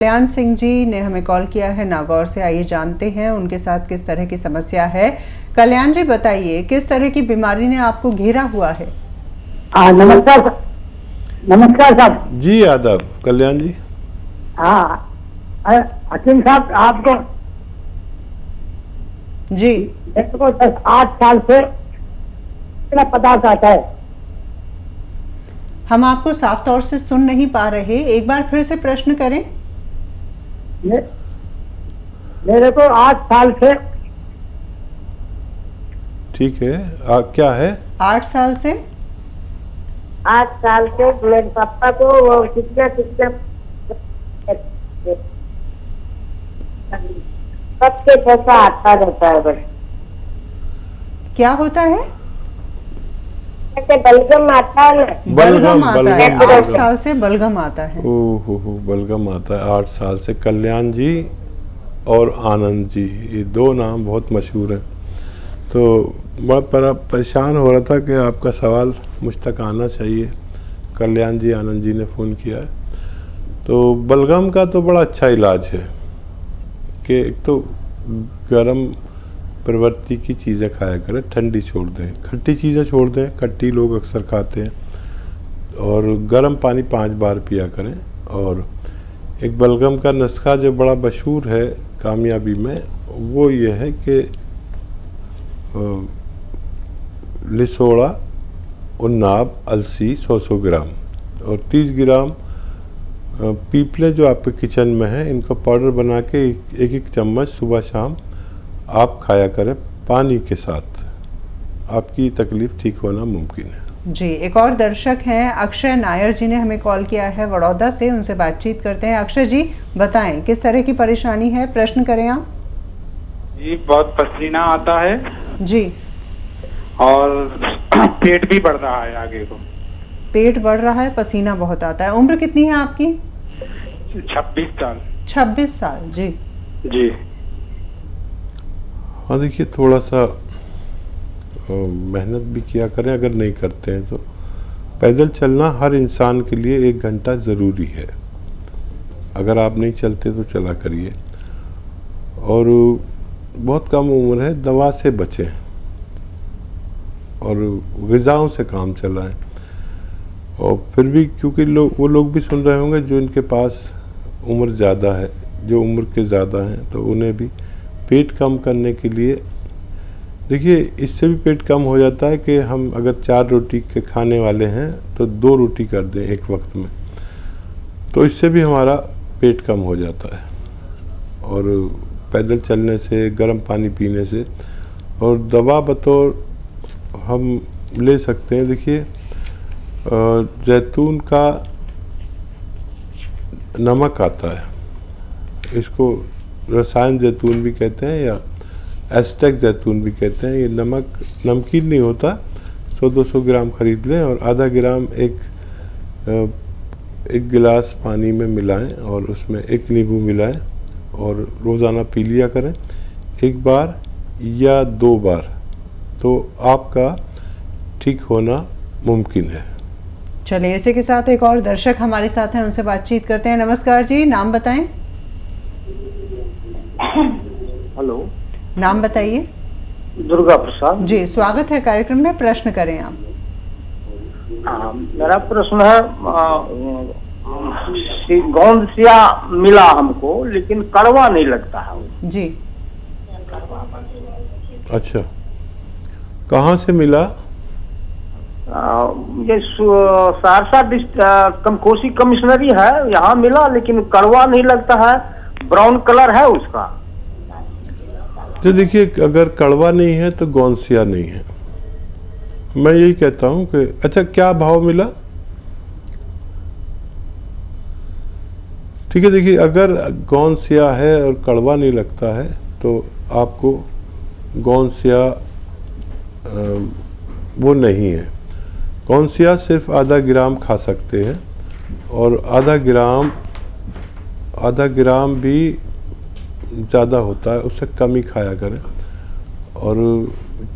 कल्याण सिंह जी ने हमें कॉल किया है नागौर से। आइए जानते हैं उनके साथ किस तरह की समस्या है। कल्याण जी बताइए, किस तरह की बीमारी ने आपको घेरा हुआ है? नमस्कार नमस्कार साहब जी। आदाब कल्याण जी। हाँ हकीम साहब, आपको जी मेरे को 10-8 साल से पता आता है। हम आपको साफ तौर से सुन नहीं पा रहे, एक बार फिर से प्रश्न करें। मेरे को 8 साल से। ठीक है, क्या है? 8 साल से 8 साल से मेरे पापा को वो कितने सबसे पैसा आता रहता है। बस क्या होता है? बलगम आता है ना। बलगम आता है। 8 बलगम। साल से बलगम आता है। ओहो बलगम आता है 8 साल से। कल्याण जी और आनंद जी, ये दो नाम बहुत मशहूर हैं। तो मैं परेशान हो रहा था कि आपका सवाल मुझ तक आना चाहिए। कल्याण जी आनंद जी ने फ़ोन किया है। तो बलगम का तो बड़ा अच्छा इलाज है कि एक तो गर्म प्रवृत्ति की चीज़ें खाया करें, ठंडी छोड़ दें, खट्टी चीज़ें छोड़ दें, खट्टी लोग अक्सर खाते हैं, और गर्म पानी 5 बार पिया करें। और एक बलगम का नुस्खा जो बड़ा मशहूर है कामयाबी में, वो ये है कि लिसोड़ा, उन्नाब, अलसी 100 ग्राम और 30 ग्राम पीपले जो आपके किचन में है, इनको पाउडर बना के एक चम्मच सुबह शाम आप खाया करें पानी के साथ। आपकी तकलीफ ठीक होना मुमकिन है। जी, एक और दर्शक हैं अक्षय नायर जी ने हमें कॉल किया है बड़ौदा से, उनसे बातचीत करते हैं। अक्षय जी बताएं, किस तरह की परेशानी है, प्रश्न करें आप। जी, बहुत पसीना आता है जी, और पेट भी बढ़ रहा है आगे को। पेट बढ़ रहा है, पसीना बहुत आता है। उम्र कितनी है आपकी? 26 साल। 26 साल। जी जी। हाँ देखिए, थोड़ा सा मेहनत भी किया करें, अगर नहीं करते हैं तो। पैदल चलना हर इंसान के लिए 1 घंटा ज़रूरी है। अगर आप नहीं चलते तो चला करिए। और बहुत कम उम्र है, दवा से बचें और ग़िज़ाओं से काम चलाएं। और फिर भी क्योंकि वो लोग भी सुन रहे होंगे जो इनके पास उम्र ज़्यादा है, जो उम्र के ज़्यादा हैं, तो उन्हें भी पेट कम करने के लिए, देखिए इससे भी पेट कम हो जाता है कि हम अगर 4 रोटी के खाने वाले हैं तो 2 रोटी कर दें एक वक्त में, तो इससे भी हमारा पेट कम हो जाता है। और पैदल चलने से, गर्म पानी पीने से, और दवा बतौर हम ले सकते हैं। देखिए जैतून का नमक आता है, इसको रसायन जैतून भी कहते हैं या एस्टेक जैतून भी कहते हैं। ये नमक नमकीन नहीं होता। 100-200 ग्राम खरीद लें और आधा ग्राम एक गिलास पानी में मिलाएं और उसमें 1 नींबू मिलाएं और रोज़ाना पी लिया करें, 1 बार या 2 बार, तो आपका ठीक होना मुमकिन है। चलिए, इसी के साथ एक और दर्शक हमारे साथ हैं, उनसे बातचीत करते हैं। नमस्कार जी, नाम बताएं। हेलो, नाम बताइए। दुर्गा प्रसाद जी, स्वागत है कार्यक्रम में, प्रश्न करें आप। मेरा प्रश्न है, गोंदसिया मिला हमको, लेकिन कड़वा नहीं लगता है। जी, अच्छा, कहाँ से मिला? ये सहरसा कोसी कमिश्नरी है, यहाँ मिला, लेकिन कड़वा नहीं लगता है, ब्राउन कलर है उसका। तो देखिए, अगर कड़वा नहीं है तो गोंदसिया नहीं है। मैं यही कहता हूँ कि अच्छा, क्या भाव मिला? ठीक है, देखिए अगर गोंदसिया है और कड़वा नहीं लगता है तो आपको गोंदसिया वो नहीं है। गोंदसिया सिर्फ आधा ग्राम खा सकते हैं, और आधा ग्राम भी ज़्यादा होता है, उससे कम ही खाया करें। और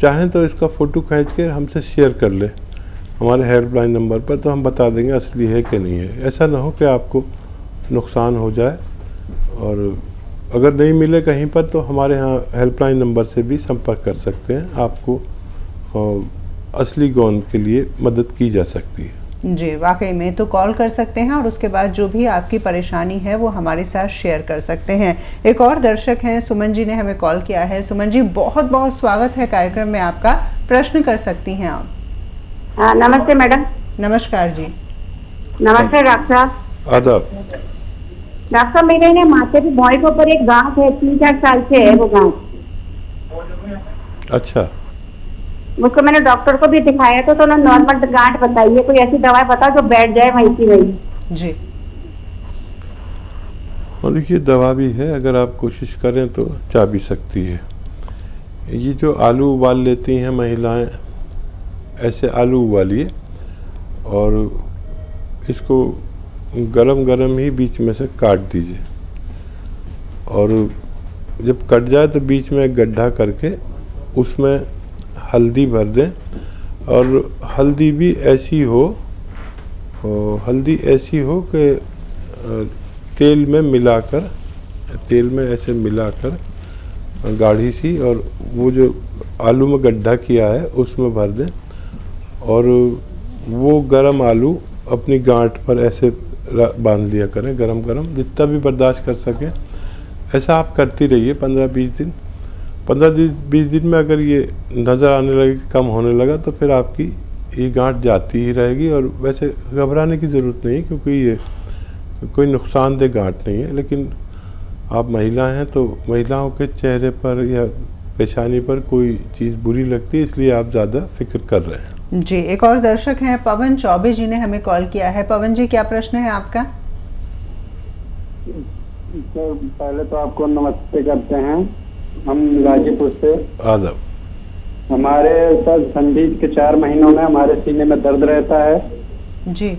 चाहें तो इसका फ़ोटो खींच के हमसे शेयर कर लें हमारे हेल्पलाइन नंबर पर, तो हम बता देंगे असली है कि नहीं है। ऐसा ना हो कि आपको नुकसान हो जाए। और अगर नहीं मिले कहीं पर तो हमारे यहाँ हेल्पलाइन नंबर से भी संपर्क कर सकते हैं, आपको असली गोंद के लिए मदद की जा सकती है। जी, वाकई में तो कॉल कर सकते हैं और उसके बाद जो भी आपकी परेशानी है वो हमारे साथ शेयर कर सकते हैं। एक और दर्शक हैं, सुमन जी ने हमें कॉल किया है। सुमन जी, बहुत बहुत स्वागत है कार्यक्रम में आपका, प्रश्न कर सकती हैं आप। हाँ, नमस्ते मैडम। नमस्कार जी। नमस्ते डॉक्टर साहब। आदाब। डॉक्टर साहब, मेरे ना माथे पे भौं के ऊपर एक गांठ है, 3-4 साल से है वो गांठ। अच्छा, उसको मैंने डॉक्टर को भी दिखाया तो उन्होंने नॉर्मल गांठ बताई है, कोई ऐसी दवाई बताओ जो बैठ जाए वहीं की वहीं। जी, और देखिए दवा भी है, अगर आप कोशिश करें तो जा भी सकती है। ये जो आलू उबाल लेती हैं महिलाएं, ऐसे आलू उबालिए और इसको गरम गरम ही बीच में से काट दीजिए, और जब कट जाए तो बीच में एक गड्ढा करके उसमें हल्दी भर दें, और हल्दी भी ऐसी हो कि तेल में ऐसे मिलाकर गाढ़ी सी, और वो जो आलू में गड्ढा किया है उसमें भर दें, और वो गरम आलू अपनी गांठ पर ऐसे बांध लिया करें, गरम गरम जितना भी बर्दाश्त कर सकें। ऐसा आप करती रहिए 15-20 दिन। 15-20 दिन में अगर ये नज़र आने लगे, कम होने लगा, तो फिर आपकी ये गांठ जाती ही रहेगी। और वैसे घबराने की ज़रूरत नहीं है, क्योंकि ये कोई नुकसानदेह गांठ नहीं है। लेकिन आप महिला हैं तो महिलाओं के चेहरे पर या पेशानी पर कोई चीज़ बुरी लगती है, इसलिए आप ज़्यादा फिक्र कर रहे हैं। जी, एक और दर्शक हैं, पवन चौबे जी ने हमें कॉल किया है। पवन जी, क्या प्रश्न है आपका? सर, पहले तो आपको नमस्ते करते हैं, हम गाजीपुर से। आदाब। हमारे सर ठंडी के 4 महीनों में हमारे सीने में दर्द रहता है जी।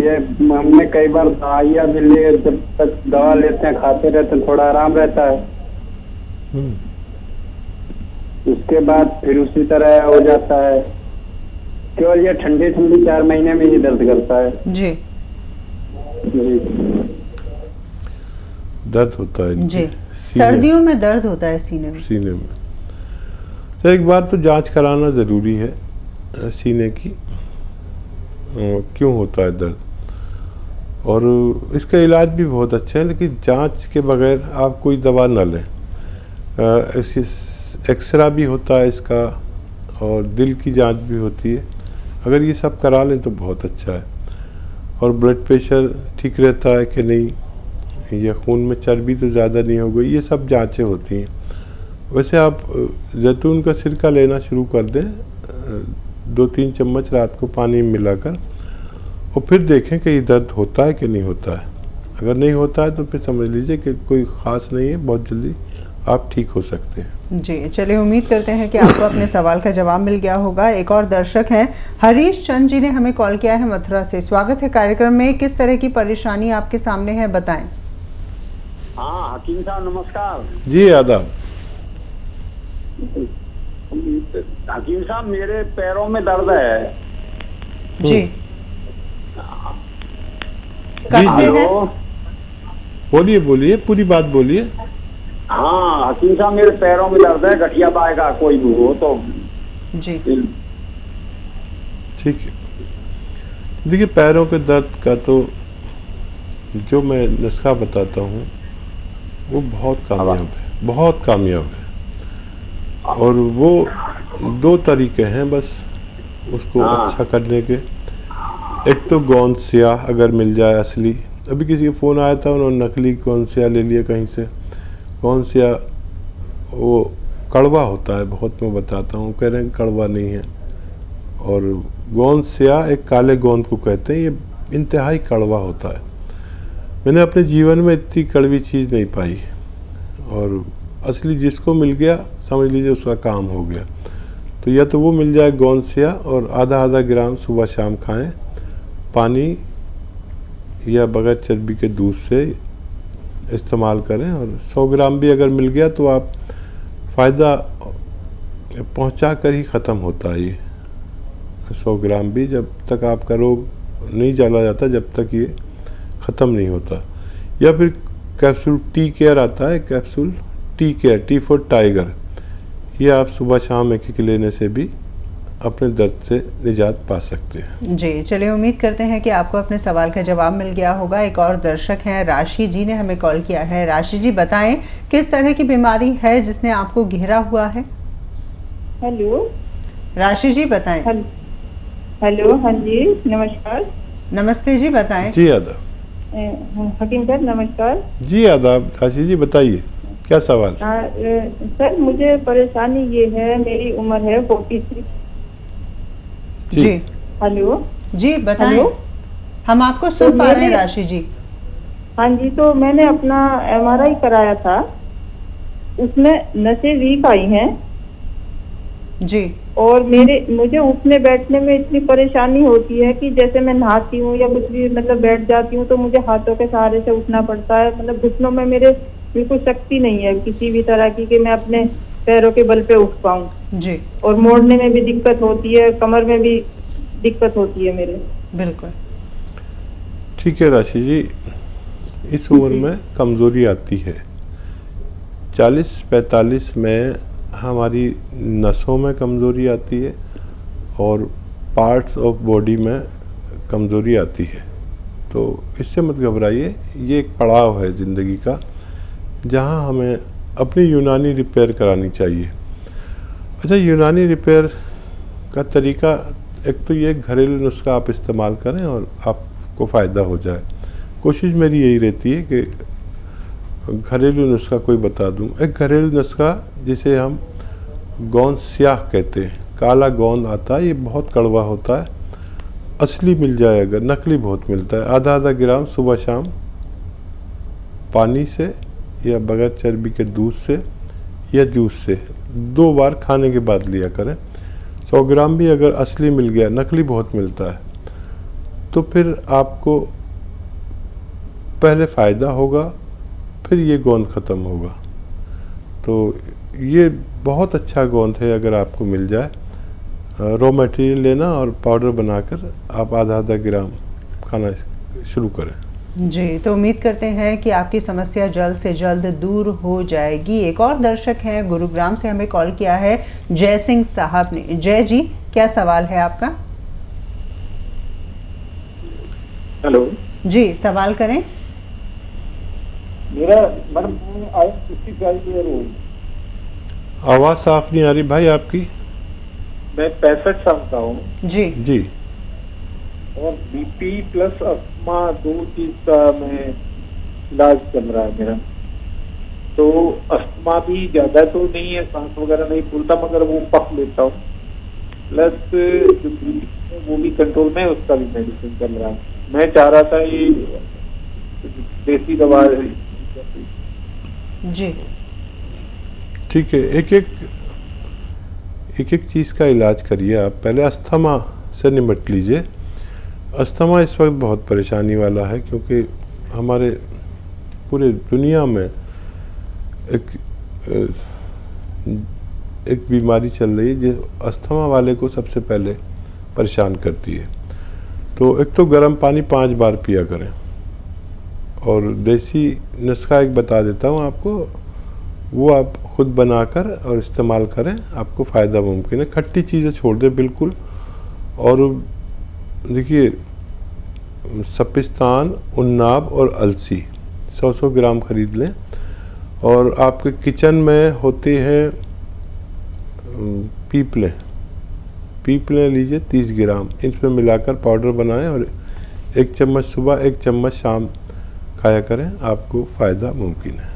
ये हमने कई बार दवाइयाँ भी लिए, जब तक दवा लेते हैं खाते रहते हैं, थोड़ा आराम रहता है, उसके बाद फिर उसी तरह हो जाता है। केवल ये ठंडी 4 महीने में ही दर्द करता है। जी जी, दर्द होता है जी, सर्दियों में दर्द होता है सीने में। तो एक बार तो जांच कराना ज़रूरी है सीने की, क्यों होता है दर्द, और इसका इलाज भी बहुत अच्छा है। लेकिन जांच के बगैर आप कोई दवा न लें। एक्सरा भी होता है इसका, और दिल की जांच भी होती है। अगर ये सब करा लें तो बहुत अच्छा है। और ब्लड प्रेशर ठीक रहता है कि नहीं, या खून में चर्बी तो ज़्यादा नहीं हो गई, ये सब जांचें होती हैं। वैसे आप जैतून का सिरका लेना शुरू कर दें, 2-3 चम्मच रात को पानी में मिलाकर, और फिर देखें कि ये दर्द होता है कि नहीं होता है। अगर नहीं होता है तो फिर समझ लीजिए कि कोई ख़ास नहीं है, बहुत जल्दी आप ठीक हो सकते हैं। जी, चलिए उम्मीद करते हैं कि आपको अपने सवाल का जवाब मिल गया होगा। एक और दर्शक हैं, हरीश चंद जी ने हमें कॉल किया है मथुरा से। स्वागत है कार्यक्रम में, किस तरह की परेशानी आपके सामने है, बताएं। हाँ हकीम साहब नमस्कार। जी आदाब। हकीम साहब, मेरे पैरों में दर्द है। जी, जी कब से है? बोलिए, पूरी बात बोलिए। हाँ हकीम साहब, मेरे पैरों में दर्द है, गठिया पाएगा कोई भी हो तो। जी, ठीक है। देखिए, पैरों के दर्द का तो जो मैं नुस्खा बताता हूँ वो बहुत कामयाब है, और वो 2 तरीके हैं बस उसको अच्छा करने के। एक तो गोंद स्याह अगर मिल जाए असली। अभी किसी का फ़ोन आया था, उन्होंने नकली गोंद स्याह ले लिया कहीं से। गोंद स्याह वो कड़वा होता है बहुत, मैं बताता हूँ, कह रहे हैं कड़वा नहीं है। और गोंद स्याह एक काले गोंद को कहते हैं, ये इंतहाई कड़वा होता है। मैंने अपने जीवन में इतनी कड़वी चीज़ नहीं पाई, और असली जिसको मिल गया समझ लीजिए उसका काम हो गया। तो या तो वो मिल जाए गोंद स्याह, और आधा ग्राम सुबह शाम खाएं, पानी या बगैर चर्बी के दूध से इस्तेमाल करें। और 100 ग्राम भी अगर मिल गया तो आप फ़ायदा पहुंचा कर ही ख़त्म होता है ये 100 ग्राम भी। जब तक आपका रोग नहीं चला जाता, जब तक ये ख़त्म नहीं होता। या फिर कैप्सूल टी केयर आता है, capsule tea care, T for tiger, ये आप सुबह शाम एक लेने से भी अपने दर्द से निजात पा सकते हैं। जी चलिए, उम्मीद करते हैं कि आपको अपने सवाल का जवाब मिल गया होगा। एक और दर्शक हैं, राशि जी ने हमें कॉल किया है। राशि जी बताएं किस तरह की बीमारी है जिसने आपको घेरा हुआ है। हेलो राशि जी बताएं। हेलो, हाँ जी नमस्कार। नमस्ते जी, बताएं। जी आदाब। हकीम सर नमस्कार। जी आदाब। राशि जी बताइए क्या सवाल। सर मुझे परेशानी ये है, मेरी उम्र है 46। जी हेलो जी बताएं। हेलो? हम आपको सुन पा रहे हैं राशि जी। हाँ जी, तो मैंने अपना MRI कराया था, उसमें नसें वीक आई हैं जी। और मुझे उठने बैठने में इतनी परेशानी होती है कि जैसे मैं नहाती हूँ या कुछ भी मतलब बैठ जाती हूँ तो मुझे हाथों के सहारे से उठना पड़ता है। मतलब घुटनों में मेरे बिल्कुल शक्ति नहीं है किसी भी तरह की कि मैं अपने पैरों के बल पे उठ पाऊँ जी। और मोड़ने में भी दिक्कत होती है, कमर में भी दिक्कत होती है मेरे। बिल्कुल ठीक है राशि जी, इस उम्र में कमज़ोरी आती है। 40-45 में हमारी नसों में कमज़ोरी आती है और पार्ट्स ऑफ बॉडी में कमज़ोरी आती है। तो इससे मत घबराइए, ये एक पड़ाव है ज़िंदगी का जहाँ हमें अपनी यूनानी रिपेयर करानी चाहिए। अच्छा, यूनानी रिपेयर का तरीका एक तो ये घरेलू नुस्खा आप इस्तेमाल करें और आपको फ़ायदा हो जाए। कोशिश मेरी यही रहती है कि घरेलू नुस्खा कोई बता दूं। एक घरेलू नुस्खा जिसे हम गोंद स्याह कहते हैं, काला गोंद आता है, ये बहुत कड़वा होता है। असली मिल जाए अगर, नकली बहुत मिलता है। आधा ग्राम सुबह शाम पानी से या बगैर चर्बी के दूध से या जूस से 2 बार खाने के बाद लिया करें। 100 ग्राम भी अगर असली मिल गया, नकली बहुत मिलता है, तो फिर आपको पहले फ़ायदा होगा, फिर ये गोंद ख़त्म होगा। तो ये बहुत अच्छा गोंद है, अगर आपको मिल जाए। रॉ मटेरियल लेना और पाउडर बनाकर आप आधा ग्राम खाना शुरू करें। जी, तो उम्मीद करते हैं कि आपकी समस्या जल्द से जल्द दूर हो जाएगी। एक और दर्शक हैं, गुरुग्राम से हमें कॉल किया है जय सिंह साहब ने। जय जी, क्या सवाल है आपका? हेलो जी, सवाल करें। मेरा मैडम आई 55 ईयर ओल्ड। आवाज़ साफ नहीं आ रही भाई आपकी। मैं 65 साल का हूँ जी जी। और BP प्लस अस्थमा 2 चीज का मैं इलाज चल रहा है मेरा। तो अस्थमा भी ज्यादा तो नहीं है, सांस वगैरह नहीं फूलता, मगर वो पक लेता हूँ। प्लस जो BP है वो भी कंट्रोल में है, उसका भी मेडिसिन चल रहा है। मैं चाह रहा था ये देसी दवा जी। ठीक है, एक एक चीज़ का इलाज करिए आप। पहले अस्थमा से निपट लीजिए। अस्थमा इस वक्त बहुत परेशानी वाला है, क्योंकि हमारे पूरे दुनिया में एक बीमारी चल रही है जो अस्थमा वाले को सबसे पहले परेशान करती है। तो एक तो गर्म पानी 5 बार पिया करें, और देसी नुस्खा एक बता देता हूँ आपको, वो आप खुद बनाकर और इस्तेमाल करें, आपको फ़ायदा मुमकिन है। खट्टी चीज़ें छोड़ दें बिल्कुल। और देखिए, सपिस्तान, उन्नाब और अलसी 100 ग्राम खरीद लें। और आपके किचन में होते हैं पीपलें लीजिए 30 ग्राम, इसमें मिलाकर पाउडर बनाएं और 1 चम्मच सुबह 1 चम्मच शाम खाया करें, आपको फ़ायदा मुमकिन है।